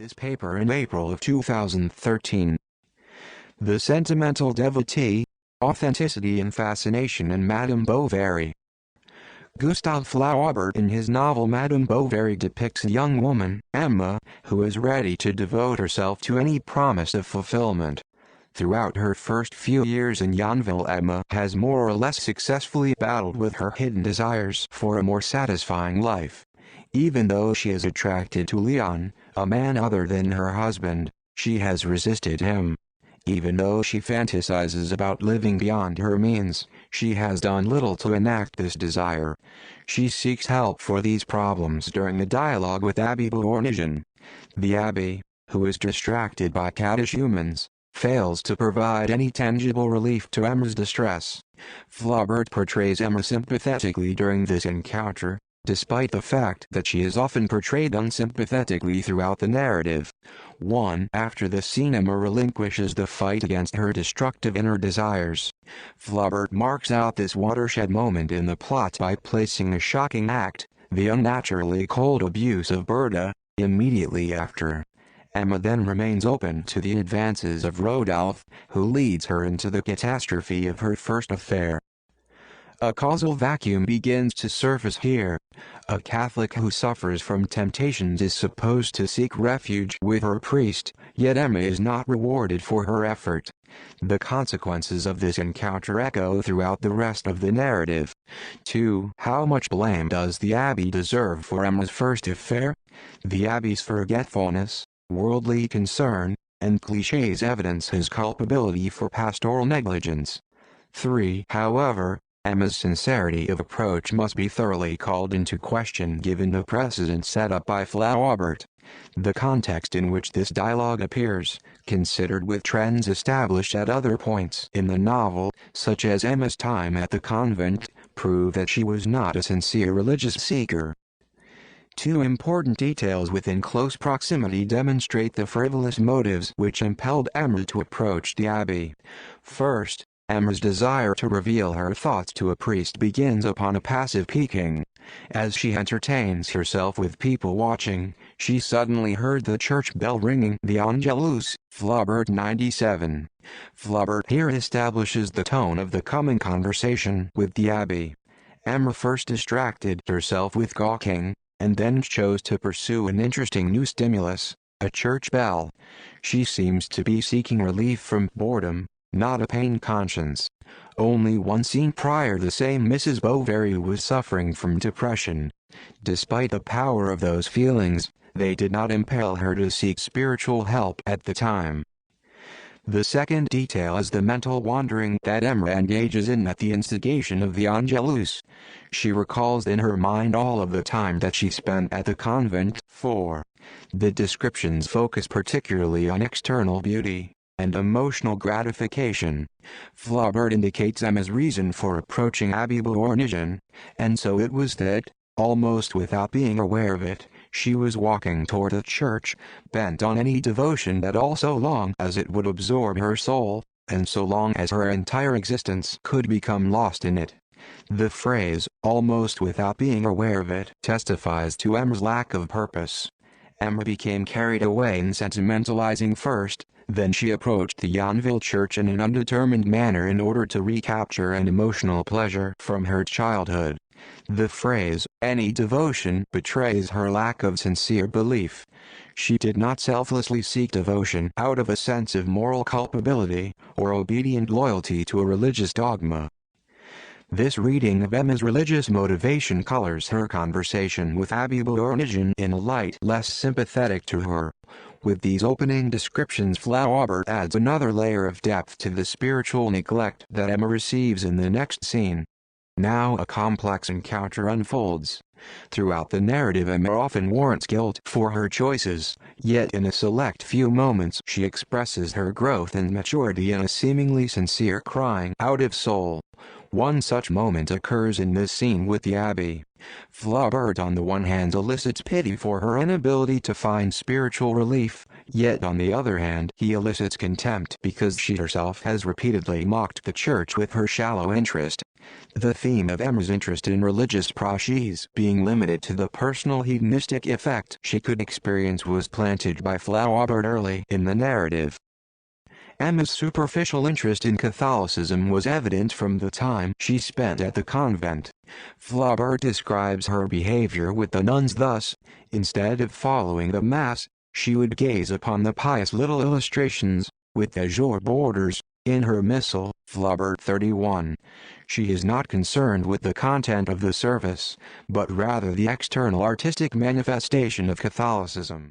this paper in April of 2013. The Sentimental Devotee, Authenticity and Fascination in Madame Bovary. Gustave Flaubert in his novel Madame Bovary depicts a young woman, Emma, who is ready to devote herself to any promise of fulfillment. Throughout her first few years in Yonville, Emma has more or less successfully battled with her hidden desires for a more satisfying life. Even though she is attracted to Leon, a man other than her husband, she has resisted him. Even though she fantasizes about living beyond her means, she has done little to enact this desire. She seeks help for these problems during the dialogue with Abbe Bournigen. The Abbe, who is distracted by catechumens, fails to provide any tangible relief to Emma's distress. Flaubert portrays Emma sympathetically during this encounter, despite the fact that she is often portrayed unsympathetically throughout the narrative. After the scene, Emma relinquishes the fight against her destructive inner desires. Flaubert marks out this watershed moment in the plot by placing a shocking act, the unnaturally cold abuse of Berta, immediately after. Emma then remains open to the advances of Rodolphe, who leads her into the catastrophe of her first affair. A causal vacuum begins to surface here. A Catholic who suffers from temptations is supposed to seek refuge with her priest, yet Emma is not rewarded for her effort. The consequences of this encounter echo throughout the rest of the narrative. 2. How much blame does the Abbé deserve for Emma's first affair? The Abbé's forgetfulness, worldly concern, and clichés evidence his culpability for pastoral negligence. 3. However, Emma's sincerity of approach must be thoroughly called into question given the precedent set up by Flaubert. The context in which this dialogue appears, considered with trends established at other points in the novel, such as Emma's time at the convent, prove that she was not a sincere religious seeker. 2 important details within close proximity demonstrate the frivolous motives which impelled Emma to approach the Abbé. First, Emma's desire to reveal her thoughts to a priest begins upon a passive peeking. As she entertains herself with people watching, she suddenly heard the church bell ringing the Angelus, Flaubert 97. Flaubert here establishes the tone of the coming conversation with the Abbé. Emma first distracted herself with gawking, and then chose to pursue an interesting new stimulus, a church bell. She seems to be seeking relief from boredom, not a pain conscience. Only one scene prior the same Mrs. Bovary was suffering from depression. Despite the power of those feelings, they did not impel her to seek spiritual help at the time. The second detail is the mental wandering that Emma engages in at the instigation of the Angelus. She recalls in her mind all of the time that she spent at the convent. 4. The descriptions focus particularly on external beauty and emotional gratification. Flaubert indicates Emma's reason for approaching Abbe Bournigen, and so it was that, almost without being aware of it, she was walking toward a church, bent on any devotion that so long as it would absorb her soul, and so long as her entire existence could become lost in it. The phrase, almost without being aware of it, testifies to Emma's lack of purpose. Emma became carried away in sentimentalizing first, then she approached the Yonville church in an undetermined manner in order to recapture an emotional pleasure from her childhood. The phrase, any devotion, betrays her lack of sincere belief. She did not selflessly seek devotion out of a sense of moral culpability, or obedient loyalty to a religious dogma. This reading of Emma's religious motivation colors her conversation with Abbe Bournigen in a light less sympathetic to her. With these opening descriptions, Flaubert adds another layer of depth to the spiritual neglect that Emma receives in the next scene. Now a complex encounter unfolds. Throughout the narrative, Emma often warrants guilt for her choices, yet in a select few moments she expresses her growth and maturity in a seemingly sincere crying out of soul. One such moment occurs in this scene with the Abbé. Flaubert on the one hand elicits pity for her inability to find spiritual relief, yet on the other hand he elicits contempt because she herself has repeatedly mocked the church with her shallow interest. The theme of Emma's interest in religious prashes being limited to the personal hedonistic effect she could experience was planted by Flaubert early in the narrative. Emma's superficial interest in Catholicism was evident from the time she spent at the convent. Flaubert describes her behavior with the nuns thus: instead of following the Mass, she would gaze upon the pious little illustrations, with azure borders, in her missal. Flaubert 31. She is not concerned with the content of the service, but rather the external artistic manifestation of Catholicism.